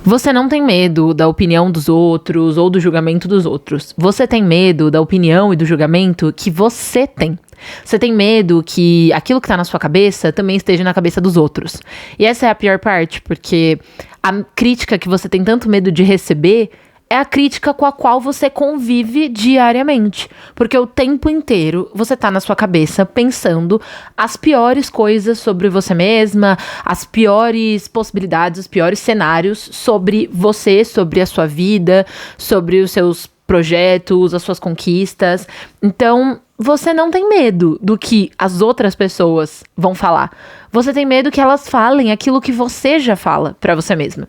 Você não tem medo da opinião dos outros ou do julgamento dos outros. Você tem medo da opinião e do julgamento que você tem. Você tem medo que aquilo que tá na sua cabeça também esteja na cabeça dos outros. E essa é a pior parte, porque a crítica que você tem tanto medo de receber é a crítica com a qual você convive diariamente. Porque o tempo inteiro você tá na sua cabeça pensando as piores coisas sobre você mesma, as piores possibilidades, os piores cenários sobre você, sobre a sua vida, sobre os seus projetos, as suas conquistas. Então, você não tem medo do que as outras pessoas vão falar. Você tem medo que elas falem aquilo que você já fala pra você mesma.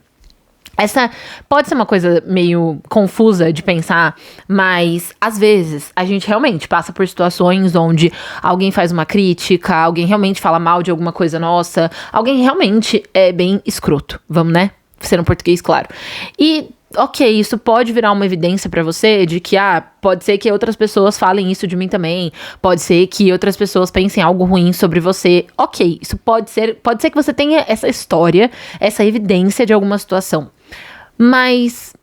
Essa pode ser uma coisa meio confusa de pensar, mas às vezes a gente realmente passa por situações onde alguém faz uma crítica, alguém realmente fala mal de alguma coisa nossa, alguém realmente é bem escroto, vamos, né? Ser um português claro. E, ok, isso pode virar uma evidência pra você de que, pode ser que outras pessoas falem isso de mim também, pode ser que outras pessoas pensem algo ruim sobre você. Ok, isso pode ser que você tenha essa história, essa evidência de alguma situação. Mas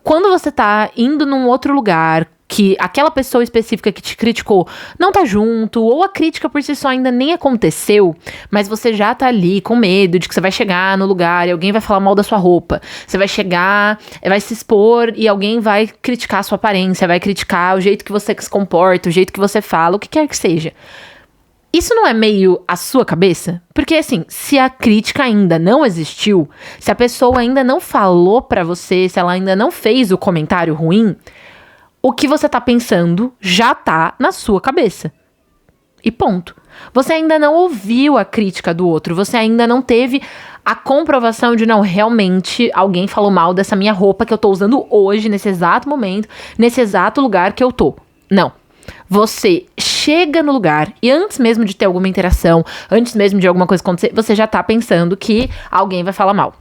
quando você tá indo num outro lugar, que aquela pessoa específica que te criticou não tá junto, ou a crítica por si só ainda nem aconteceu, mas você já tá ali com medo de que você vai chegar no lugar e alguém vai falar mal da sua roupa. Você vai chegar, vai se expor e alguém vai criticar a sua aparência, vai criticar o jeito que você se comporta, o jeito que você fala, o que quer que seja. Isso não é meio a sua cabeça? Porque, assim, se a crítica ainda não existiu, se a pessoa ainda não falou pra você, se ela ainda não fez o comentário ruim, o que você tá pensando já tá na sua cabeça. E ponto. Você ainda não ouviu a crítica do outro, você ainda não teve a comprovação de, não, realmente alguém falou mal dessa minha roupa que eu tô usando hoje, nesse exato momento, nesse exato lugar que eu tô. Não. Você chega no lugar e antes mesmo de ter alguma interação, antes mesmo de alguma coisa acontecer, você já tá pensando que alguém vai falar mal.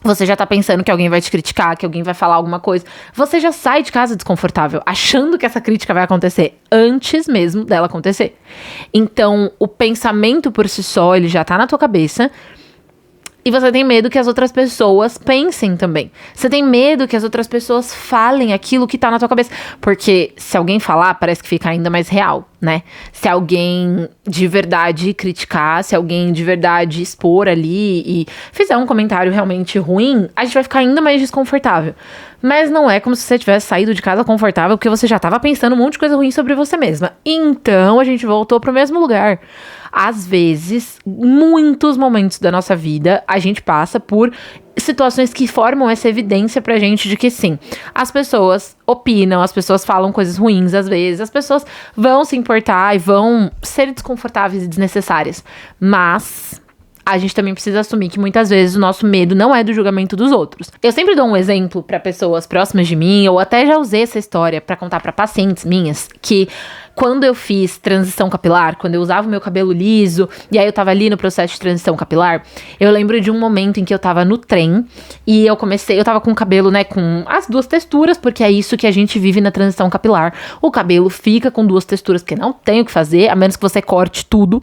Você já tá pensando que alguém vai te criticar, que alguém vai falar alguma coisa. Você já sai de casa desconfortável, achando que essa crítica vai acontecer antes mesmo dela acontecer. Então, o pensamento por si só, ele já tá na tua cabeça. E você tem medo que as outras pessoas pensem também. Você tem medo que as outras pessoas falem aquilo que tá na tua cabeça. Porque se alguém falar, parece que fica ainda mais real, né? Se alguém de verdade criticar, se alguém de verdade expor ali e fizer um comentário realmente ruim, a gente vai ficar ainda mais desconfortável. Mas não é como se você tivesse saído de casa confortável, porque você já tava pensando um monte de coisa ruim sobre você mesma. Então, a gente voltou pro mesmo lugar. Às vezes, muitos momentos da nossa vida, a gente passa por situações que formam essa evidência pra gente de que sim, as pessoas opinam, as pessoas falam coisas ruins às vezes, as pessoas vão se importar e vão ser desconfortáveis e desnecessárias. Mas a gente também precisa assumir que muitas vezes o nosso medo não é do julgamento dos outros. Eu sempre dou um exemplo pra pessoas próximas de mim, ou até já usei essa história pra contar pra pacientes minhas, que quando eu fiz transição capilar, quando eu usava o meu cabelo liso, e aí eu tava ali no processo de transição capilar, eu lembro de um momento em que eu tava no trem, e eu tava com o cabelo, né, com as duas texturas, porque é isso que a gente vive na transição capilar. O cabelo fica com duas texturas, porque não tem o que fazer, a menos que você corte tudo.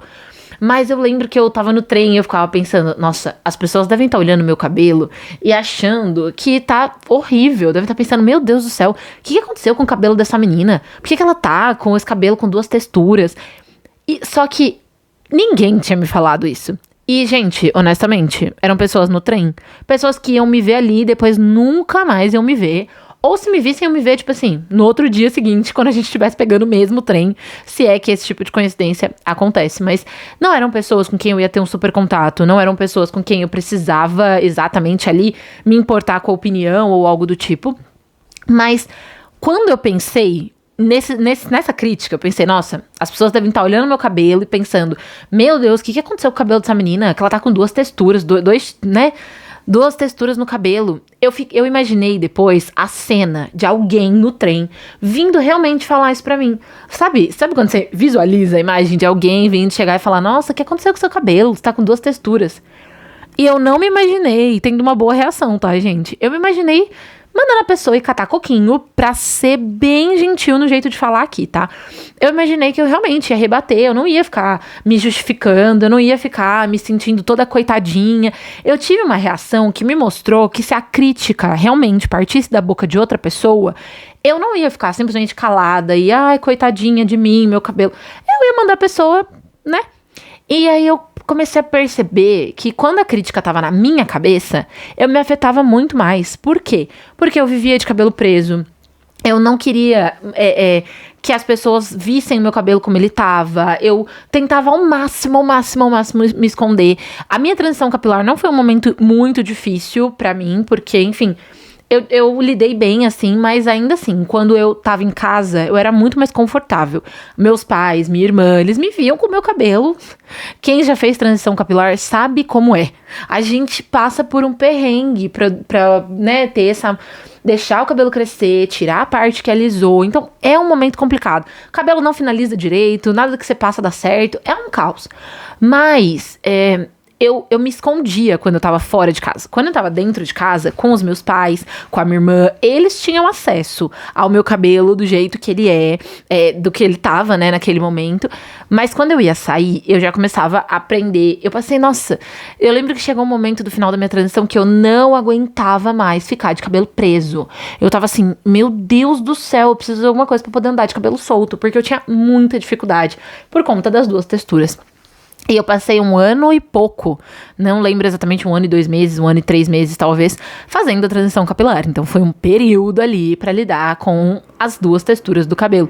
Mas eu lembro que eu tava no trem e eu ficava pensando, nossa, as pessoas devem estar olhando meu cabelo e achando que tá horrível. Devem estar pensando, meu Deus do céu, o que aconteceu com o cabelo dessa menina? Por que ela tá com esse cabelo com duas texturas? Só que ninguém tinha me falado isso. E, gente, honestamente, eram pessoas no trem. Pessoas que iam me ver ali e depois nunca mais iam me ver. Ou se me vissem, eu me ver, tipo assim, no outro dia seguinte, quando a gente estivesse pegando o mesmo trem, se é que esse tipo de coincidência acontece. Mas não eram pessoas com quem eu ia ter um super contato, não eram pessoas com quem eu precisava exatamente ali me importar com a opinião ou algo do tipo. Mas quando eu pensei nessa crítica, eu pensei, nossa, as pessoas devem estar olhando meu cabelo e pensando, meu Deus, o que aconteceu com o cabelo dessa menina? Que ela tá com duas texturas, duas texturas no cabelo. Eu imaginei depois a cena de alguém no trem vindo realmente falar isso pra mim. Sabe quando você visualiza a imagem de alguém vindo chegar e falar, nossa, o que aconteceu com o seu cabelo? Você tá com duas texturas. E eu não me imaginei tendo uma boa reação, tá, gente? Eu me imaginei mandando a pessoa ir catar coquinho pra ser bem gentil no jeito de falar aqui, tá? Eu imaginei que eu realmente ia rebater, eu não ia ficar me justificando, eu não ia ficar me sentindo toda coitadinha. Eu tive uma reação que me mostrou que se a crítica realmente partisse da boca de outra pessoa, eu não ia ficar simplesmente calada e, ai, coitadinha de mim, meu cabelo. Eu ia mandar a pessoa, né? E aí eu comecei a perceber que quando a crítica tava na minha cabeça, eu me afetava muito mais. Por quê? Porque eu vivia de cabelo preso. Eu não queria que as pessoas vissem o meu cabelo como ele tava. Eu tentava ao máximo me esconder. A minha transição capilar não foi um momento muito difícil pra mim, porque, enfim, eu lidei bem, assim, mas ainda assim, quando eu tava em casa, eu era muito mais confortável. Meus pais, minha irmã, eles me viam com o meu cabelo. Quem já fez transição capilar sabe como é. A gente passa por um perrengue pra né, ter essa... deixar o cabelo crescer, tirar a parte que alisou. Então, é um momento complicado. O cabelo não finaliza direito, nada que você passa dá certo. É um caos. Mas, eu me escondia quando eu tava fora de casa. Quando eu tava dentro de casa, com os meus pais, com a minha irmã, eles tinham acesso ao meu cabelo do jeito que ele do que ele tava, né, naquele momento. Mas quando eu ia sair, eu já começava a aprender. Eu passei, nossa, eu lembro que chegou um momento do final da minha transição que eu não aguentava mais ficar de cabelo preso. Eu tava assim, meu Deus do céu, eu preciso de alguma coisa pra poder andar de cabelo solto, porque eu tinha muita dificuldade por conta das duas texturas. E eu passei 1 ano e pouco, não lembro exatamente 1 ano e 2 meses, 1 ano e 3 meses talvez, fazendo a transição capilar. Então foi um período ali pra lidar com as duas texturas do cabelo.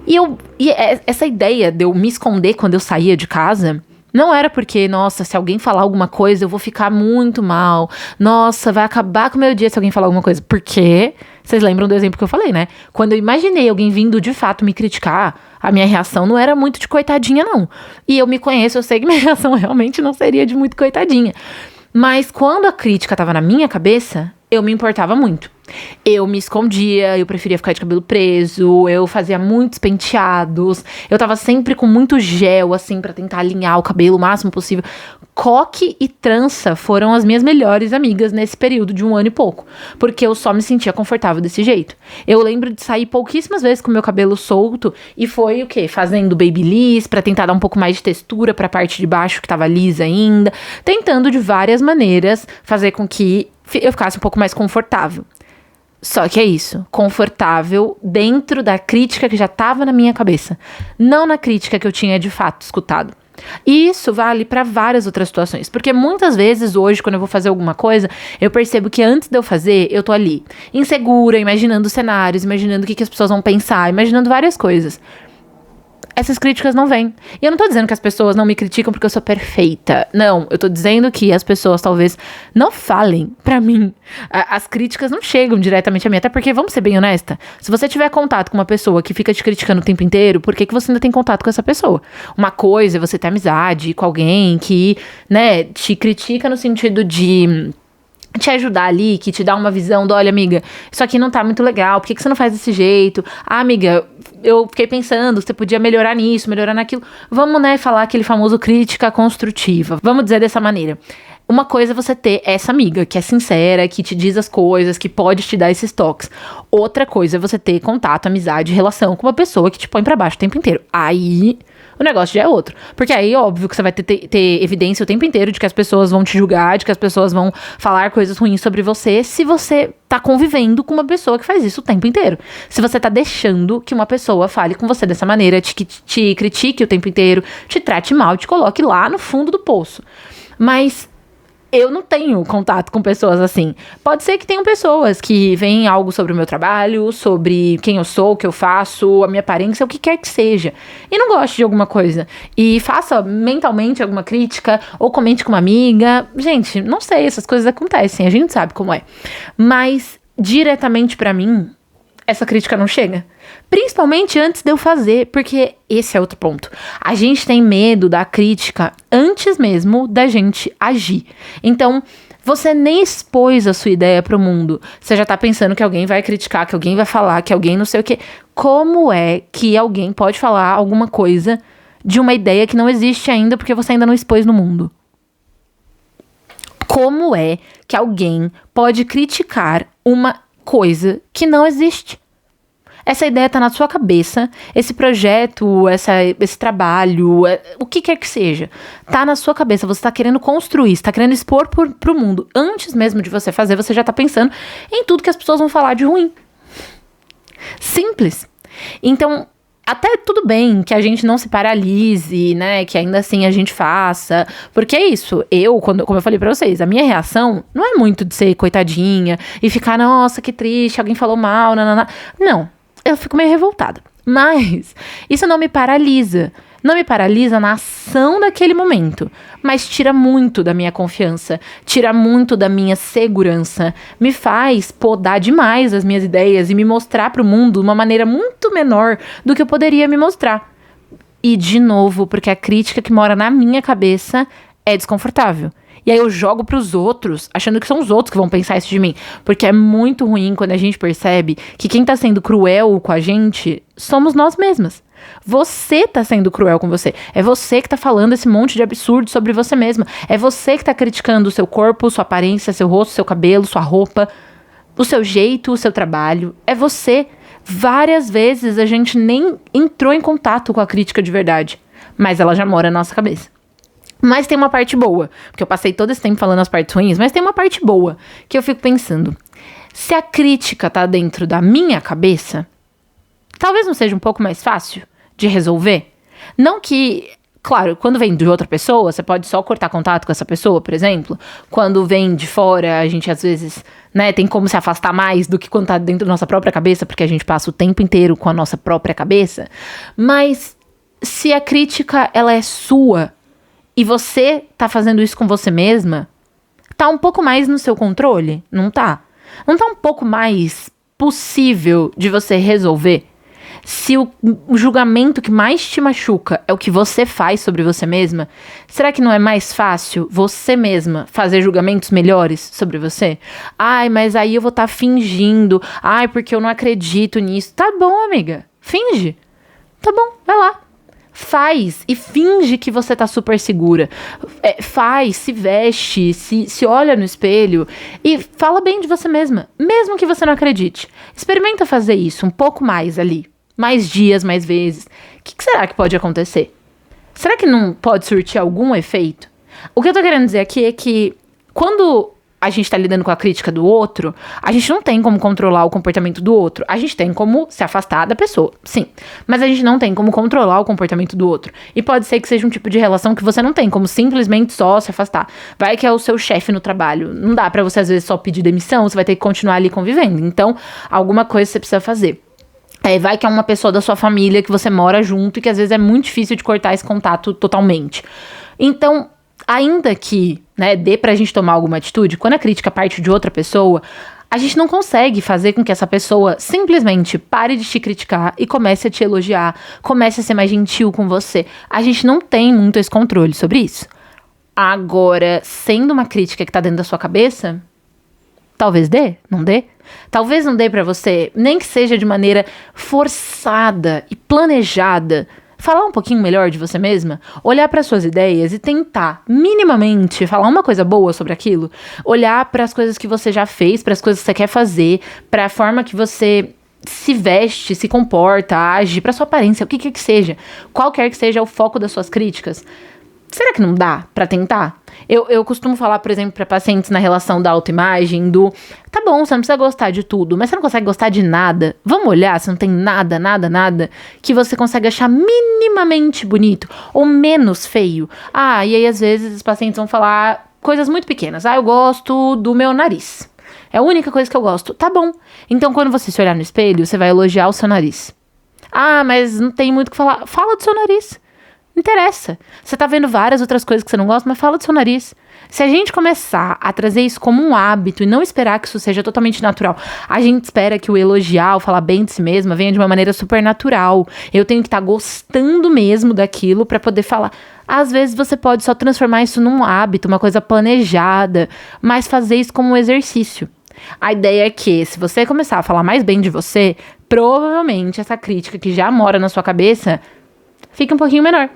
E essa ideia de eu me esconder quando eu saía de casa, não era porque, nossa, se alguém falar alguma coisa eu vou ficar muito mal. Nossa, vai acabar com o meu dia se alguém falar alguma coisa. Porque, vocês lembram do exemplo que eu falei, né? Quando eu imaginei alguém vindo de fato me criticar, a minha reação não era muito de coitadinha, não. E eu me conheço, eu sei que minha reação realmente não seria de muito coitadinha. Mas quando a crítica tava na minha cabeça, eu me importava muito. Eu me escondia, eu preferia ficar de cabelo preso, eu fazia muitos penteados, eu tava sempre com muito gel, assim, pra tentar alinhar o cabelo o máximo possível. Coque e trança foram as minhas melhores amigas nesse período de 1 ano e pouco, porque eu só me sentia confortável desse jeito. Eu lembro de sair pouquíssimas vezes com o meu cabelo solto e foi o quê? Fazendo babyliss pra tentar dar um pouco mais de textura pra parte de baixo que tava lisa ainda, tentando de várias maneiras fazer com que eu ficasse um pouco mais confortável. Só que é isso, confortável dentro da crítica que já estava na minha cabeça, não na crítica que eu tinha de fato escutado. E isso vale para várias outras situações, porque muitas vezes hoje, quando eu vou fazer alguma coisa, eu percebo que antes de eu fazer, eu tô ali, insegura, imaginando cenários, imaginando o que as pessoas vão pensar, imaginando várias coisas. Essas críticas não vêm. E eu não tô dizendo que as pessoas não me criticam porque eu sou perfeita. Não, eu tô dizendo que as pessoas talvez não falem pra mim. As críticas não chegam diretamente a mim. Até porque, vamos ser bem honesta, se você tiver contato com uma pessoa que fica te criticando o tempo inteiro, por que você ainda tem contato com essa pessoa? Uma coisa é você ter amizade com alguém que, né, te critica no sentido de te ajudar ali, que te dá uma visão do, olha, amiga, isso aqui não tá muito legal, por que você não faz desse jeito? Ah, amiga, eu fiquei pensando, você podia melhorar nisso, melhorar naquilo. Vamos, né, falar aquele famoso crítica construtiva. Vamos dizer dessa maneira. Uma coisa é você ter essa amiga que é sincera, que te diz as coisas, que pode te dar esses toques. Outra coisa é você ter contato, amizade, relação com uma pessoa que te põe pra baixo o tempo inteiro. Aí o negócio já é outro. Porque aí, óbvio, que você vai ter evidência o tempo inteiro de que as pessoas vão te julgar, de que as pessoas vão falar coisas ruins sobre você, se você tá convivendo com uma pessoa que faz isso o tempo inteiro. Se você tá deixando que uma pessoa fale com você dessa maneira, te critique o tempo inteiro, te trate mal, te coloque lá no fundo do poço. Mas eu não tenho contato com pessoas assim. Pode ser que tenham pessoas que veem algo sobre o meu trabalho, sobre quem eu sou, o que eu faço, a minha aparência, o que quer que seja, e não goste de alguma coisa. E faça mentalmente alguma crítica, ou comente com uma amiga. Gente, não sei, essas coisas acontecem, a gente sabe como é. Mas, diretamente pra mim, essa crítica não chega. Principalmente antes de eu fazer, porque esse é outro ponto. A gente tem medo da crítica antes mesmo da gente agir. Então, você nem expôs a sua ideia pro mundo. Você já tá pensando que alguém vai criticar, que alguém vai falar, que alguém não sei o quê. Como é que alguém pode falar alguma coisa de uma ideia que não existe ainda porque você ainda não expôs no mundo? Como é que alguém pode criticar uma coisa que não existe? Essa ideia tá na sua cabeça, esse projeto, esse trabalho, o que quer que seja, tá na sua cabeça, você tá querendo construir, você tá querendo expor pro mundo. Antes mesmo de você fazer, você já tá pensando em tudo que as pessoas vão falar de ruim. Simples. Então, até tudo bem que a gente não se paralise, né, que ainda assim a gente faça, porque é isso, como eu falei pra vocês, a minha reação não é muito de ser coitadinha e ficar, nossa, que triste, alguém falou mal, não, eu fico meio revoltada, mas isso não me paralisa. Não me paralisa na ação daquele momento, mas tira muito da minha confiança, tira muito da minha segurança, me faz podar demais as minhas ideias e me mostrar pro mundo de uma maneira muito menor do que eu poderia me mostrar. E, de novo, porque a crítica que mora na minha cabeça é desconfortável. E aí eu jogo pros outros, achando que são os outros que vão pensar isso de mim. Porque é muito ruim quando a gente percebe que quem tá sendo cruel com a gente somos nós mesmas. Você tá sendo cruel com você. É você que tá falando esse monte de absurdo sobre você mesma. É você que tá criticando o seu corpo, sua aparência, seu rosto, seu cabelo, sua roupa, o seu jeito, o seu trabalho. É você. Várias vezes a gente nem entrou em contato com a crítica de verdade, mas ela já mora na nossa cabeça. Mas tem uma parte boa, porque eu passei todo esse tempo falando as partes ruins, mas tem uma parte boa, que eu fico pensando. Se a crítica tá dentro da minha cabeça, talvez não seja um pouco mais fácil de resolver? Não que, claro, quando vem de outra pessoa, você pode só cortar contato com essa pessoa, por exemplo. Quando vem de fora, a gente às vezes, né, tem como se afastar mais do que quando tá dentro da nossa própria cabeça, porque a gente passa o tempo inteiro com a nossa própria cabeça. Mas se a crítica, ela é sua, e você tá fazendo isso com você mesma, tá um pouco mais no seu controle? Não tá? Não tá um pouco mais possível de você resolver? Se o julgamento que mais te machuca é o que você faz sobre você mesma, será que não é mais fácil você mesma fazer julgamentos melhores sobre você? Ai, mas aí eu vou estar fingindo. Ai, porque eu não acredito nisso. Tá bom, amiga. Finge. Tá bom, vai lá. Faz e finge que você tá super segura. Faz, se veste, se olha no espelho e fala bem de você mesma, mesmo que você não acredite. Experimenta fazer isso um pouco mais ali. Mais dias, mais vezes. O que será que pode acontecer? Será que não pode surtir algum efeito? O que eu tô querendo dizer aqui é que quando a gente tá lidando com a crítica do outro, a gente não tem como controlar o comportamento do outro. A gente tem como se afastar da pessoa, sim. Mas a gente não tem como controlar o comportamento do outro. E pode ser que seja um tipo de relação que você não tem como simplesmente só se afastar. Vai que é o seu chefe no trabalho. Não dá pra você, às vezes, só pedir demissão, você vai ter que continuar ali convivendo. Então, alguma coisa você precisa fazer. Vai que é uma pessoa da sua família que você mora junto e que às vezes é muito difícil de cortar esse contato totalmente. Então, ainda que, né, dê pra gente tomar alguma atitude, quando a crítica parte de outra pessoa, a gente não consegue fazer com que essa pessoa simplesmente pare de te criticar e comece a te elogiar, comece a ser mais gentil com você. A gente não tem muito esse controle sobre isso. Agora, sendo uma crítica que tá dentro da sua cabeça, talvez dê, não dê? Talvez não dê pra você, nem que seja de maneira forçada e planejada, falar um pouquinho melhor de você mesma, olhar para suas ideias e tentar minimamente falar uma coisa boa sobre aquilo, olhar para as coisas que você já fez, para as coisas que você quer fazer, para a forma que você se veste, se comporta, age, para sua aparência, o que quer que seja, qualquer que seja o foco das suas críticas. Será que não dá pra tentar? Eu costumo falar, por exemplo, pra pacientes na relação da autoimagem, tá bom, você não precisa gostar de tudo, mas você não consegue gostar de nada. Vamos olhar se não tem nada que você consegue achar minimamente bonito ou menos feio. E aí às vezes os pacientes vão falar coisas muito pequenas. Eu gosto do meu nariz. É a única coisa que eu gosto. Tá bom. Então quando você se olhar no espelho, você vai elogiar o seu nariz. Mas não tem muito o que falar. Fala do seu nariz. Não interessa. Você tá vendo várias outras coisas que você não gosta, mas fala do seu nariz. Se a gente começar a trazer isso como um hábito e não esperar que isso seja totalmente natural, a gente espera que o elogiar, o falar bem de si mesma, venha de uma maneira super natural. Eu tenho que estar gostando mesmo daquilo pra poder falar. Às vezes você pode só transformar isso num hábito, uma coisa planejada, mas fazer isso como um exercício. A ideia é que, se você começar a falar mais bem de você, provavelmente essa crítica que já mora na sua cabeça fica um pouquinho menor.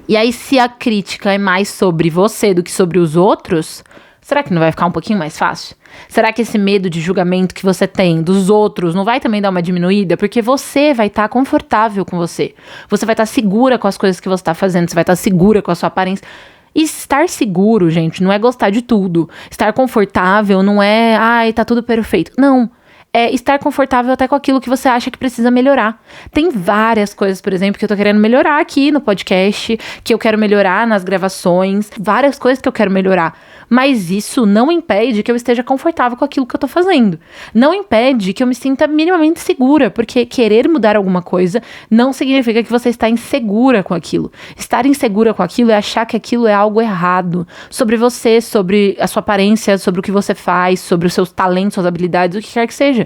E aí, se a crítica é mais sobre você do que sobre os outros, será que não vai ficar um pouquinho mais fácil? Será que esse medo de julgamento que você tem dos outros não vai também dar uma diminuída? Porque você vai estar confortável com você. Você vai estar segura com as coisas que você está fazendo. Você vai estar segura com a sua aparência. E estar seguro, gente, não é gostar de tudo. Estar confortável não é, ai, tá tudo perfeito. Não. É estar confortável até com aquilo que você acha que precisa melhorar. Tem várias coisas, por exemplo, que eu tô querendo melhorar aqui no podcast, que eu quero melhorar nas gravações, várias coisas que eu quero melhorar. Mas isso não impede que eu esteja confortável com aquilo que eu tô fazendo. Não impede que eu me sinta minimamente segura, porque querer mudar alguma coisa não significa que você está insegura com aquilo. Estar insegura com aquilo é achar que aquilo é algo errado. Sobre você, sobre a sua aparência, sobre o que você faz, sobre os seus talentos, suas habilidades, o que quer que seja.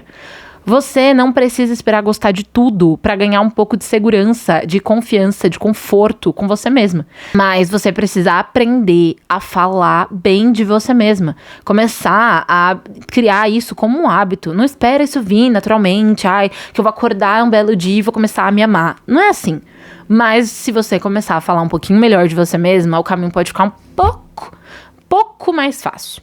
Você não precisa esperar gostar de tudo para ganhar um pouco de segurança, de confiança, de conforto com você mesma. Mas você precisa aprender a falar bem de você mesma. Começar a criar isso como um hábito. Não espera isso vir naturalmente. Ai, que eu vou acordar um belo dia e vou começar a me amar. Não é assim. Mas se você começar a falar um pouquinho melhor de você mesma, o caminho pode ficar um pouco mais fácil.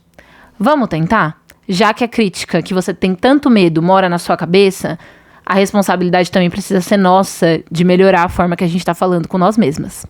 Vamos tentar? Já que a crítica que você tem tanto medo mora na sua cabeça, a responsabilidade também precisa ser nossa de melhorar a forma que a gente tá falando com nós mesmas.